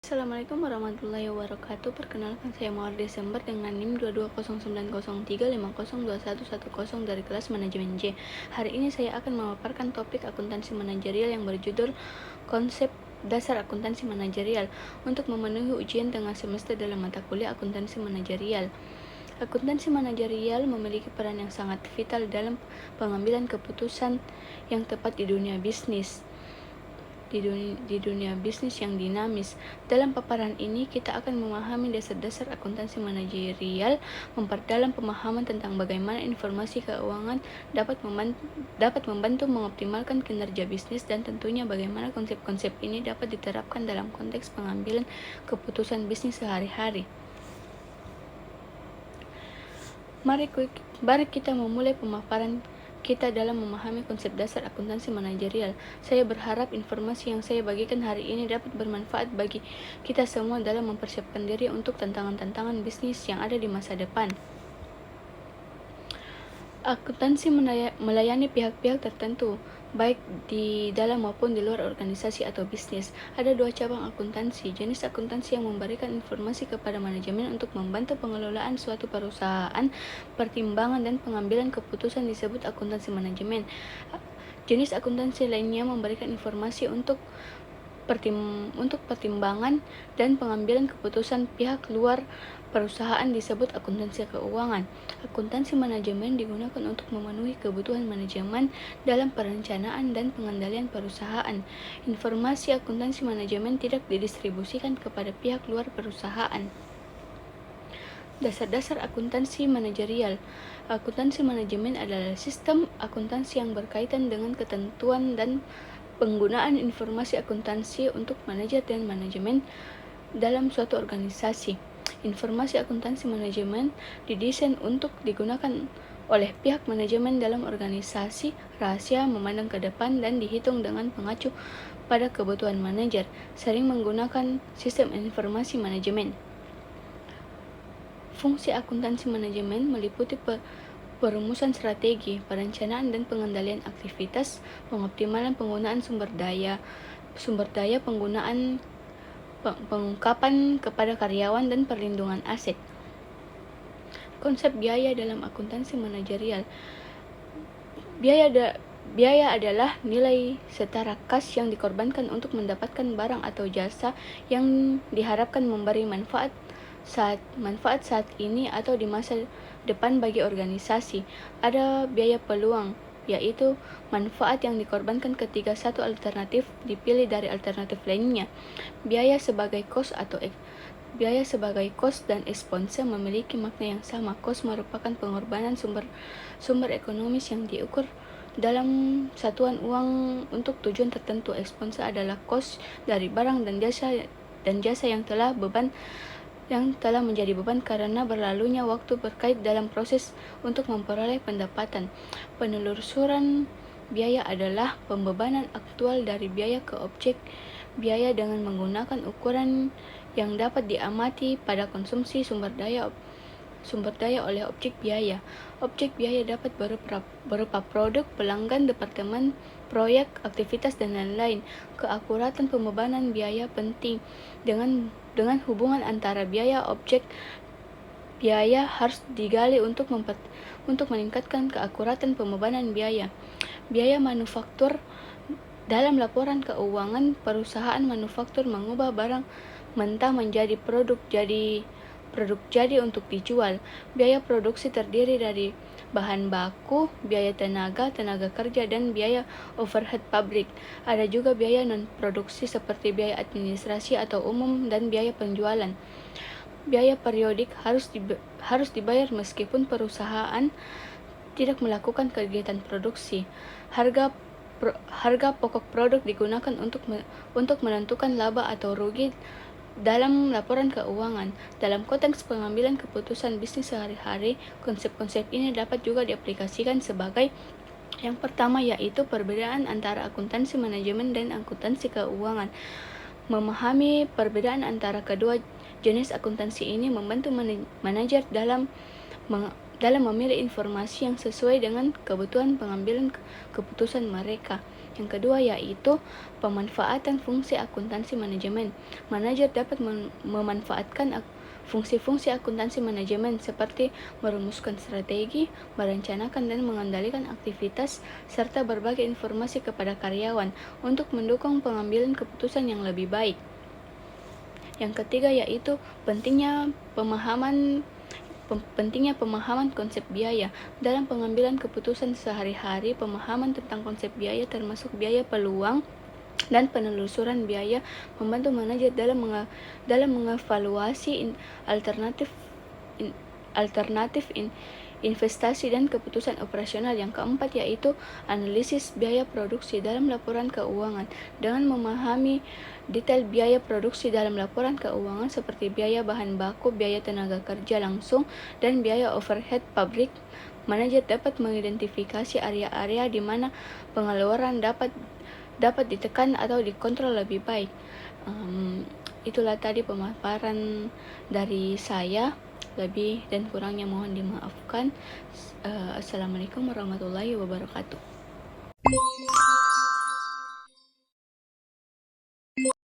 Assalamualaikum warahmatullahi wabarakatuh. Perkenalkan, saya Mawar Desember dengan NIM 2209035021110 dari kelas manajemen J. Hari ini saya akan memaparkan topik akuntansi manajerial yang berjudul konsep dasar akuntansi manajerial untuk memenuhi ujian tengah semester dalam mata kuliah akuntansi manajerial. Akuntansi manajerial memiliki peran yang sangat vital dalam pengambilan keputusan yang tepat di dunia bisnis. Di dunia bisnis yang dinamis. Dalam paparan ini, kita akan memahami dasar-dasar akuntansi manajerial, memperdalam pemahaman tentang bagaimana informasi keuangan dapat membantu mengoptimalkan kinerja bisnis, dan tentunya bagaimana konsep-konsep ini dapat diterapkan dalam konteks pengambilan keputusan bisnis sehari-hari. Mari kita memulai pemaparan kita dalam memahami konsep dasar akuntansi manajerial. Saya berharap informasi yang saya bagikan hari ini dapat bermanfaat bagi kita semua dalam mempersiapkan diri untuk tantangan-tantangan bisnis yang ada di masa depan. Akuntansi melayani pihak-pihak tertentu, baik di dalam maupun di luar organisasi atau bisnis. Ada dua cabang akuntansi. Jenis akuntansi yang memberikan informasi kepada manajemen untuk membantu pengelolaan suatu perusahaan, pertimbangan dan pengambilan keputusan disebut akuntansi manajemen. Jenis akuntansi lainnya memberikan informasi untuk pertimbangan dan pengambilan keputusan pihak luar perusahaan disebut akuntansi keuangan. Akuntansi manajemen digunakan untuk memenuhi kebutuhan manajemen dalam perencanaan dan pengendalian perusahaan. Informasi akuntansi manajemen tidak didistribusikan kepada pihak luar perusahaan. Dasar-dasar akuntansi manajerial. Akuntansi manajemen adalah sistem akuntansi yang berkaitan dengan ketentuan dan penggunaan informasi akuntansi untuk manajer dan manajemen dalam suatu organisasi. Informasi akuntansi manajemen didesain untuk digunakan oleh pihak manajemen dalam organisasi, rahasia, memandang ke depan, dan dihitung dengan mengacu pada kebutuhan manajer, sering menggunakan sistem informasi manajemen. Fungsi akuntansi manajemen meliputi perumusan strategi, perencanaan dan pengendalian aktivitas, pengoptimalan penggunaan sumber daya, pengungkapan kepada karyawan, dan perlindungan aset. Konsep biaya dalam akuntansi manajerial. Biaya adalah nilai setara kas yang dikorbankan untuk mendapatkan barang atau jasa yang diharapkan memberi manfaat saat ini atau di masa depan bagi organisasi. Ada biaya peluang, yaitu manfaat yang dikorbankan ketika satu alternatif dipilih dari alternatif lainnya. Biaya sebagai kos dan expense memiliki makna yang sama. Kos merupakan pengorbanan sumber ekonomis yang diukur dalam satuan uang untuk tujuan tertentu. Expense adalah kos dari barang dan jasa yang telah menjadi beban karena berlalunya waktu berkait dalam proses untuk memperoleh pendapatan. Penelusuran biaya adalah pembebanan aktual dari biaya ke objek biaya dengan menggunakan ukuran yang dapat diamati pada konsumsi sumber daya oleh objek biaya. Objek biaya dapat berupa produk, pelanggan, departemen, proyek, aktivitas, dan lain-lain. Keakuratan pembebanan biaya penting. Dengan hubungan antara biaya objek biaya harus digali untuk meningkatkan keakuratan pembebanan biaya. Biaya manufaktur. Dalam laporan keuangan, perusahaan manufaktur mengubah barang mentah menjadi produk jadi untuk dijual. Biaya produksi terdiri dari bahan baku, biaya tenaga kerja, dan biaya overhead pabrik. Ada juga biaya non-produksi seperti biaya administrasi atau umum dan biaya penjualan. Biaya periodik harus dibayar meskipun perusahaan tidak melakukan kegiatan produksi. Harga pokok produk digunakan untuk menentukan laba atau rugi dalam laporan keuangan. Dalam konteks pengambilan keputusan bisnis sehari-hari, konsep-konsep ini dapat juga diaplikasikan sebagai yang pertama, yaitu perbedaan antara akuntansi manajemen dan akuntansi keuangan. Memahami perbedaan antara kedua jenis akuntansi ini membantu manajer dalam memilih informasi yang sesuai dengan kebutuhan pengambilan keputusan mereka. Yang kedua yaitu pemanfaatan fungsi akuntansi manajemen. Manajer dapat memanfaatkan fungsi-fungsi akuntansi manajemen seperti merumuskan strategi, merencanakan dan mengendalikan aktivitas, serta berbagi informasi kepada karyawan untuk mendukung pengambilan keputusan yang lebih baik. Yang ketiga yaitu pentingnya pemahaman konsep biaya. Dalam pengambilan keputusan sehari-hari, pemahaman tentang konsep biaya termasuk biaya peluang dan penelusuran biaya membantu manajer dalam mengevaluasi alternatif investasi dan keputusan operasional. Yang keempat yaitu analisis biaya produksi dalam laporan keuangan. Dengan memahami detail biaya produksi dalam laporan keuangan seperti biaya bahan baku, biaya tenaga kerja langsung, dan biaya overhead pabrik, manajer dapat mengidentifikasi area-area di mana pengeluaran dapat ditekan atau dikontrol lebih baik. Itulah tadi pemaparan dari saya. Lebih dan kurangnya mohon dimaafkan. Assalamualaikum warahmatullahi wabarakatuh.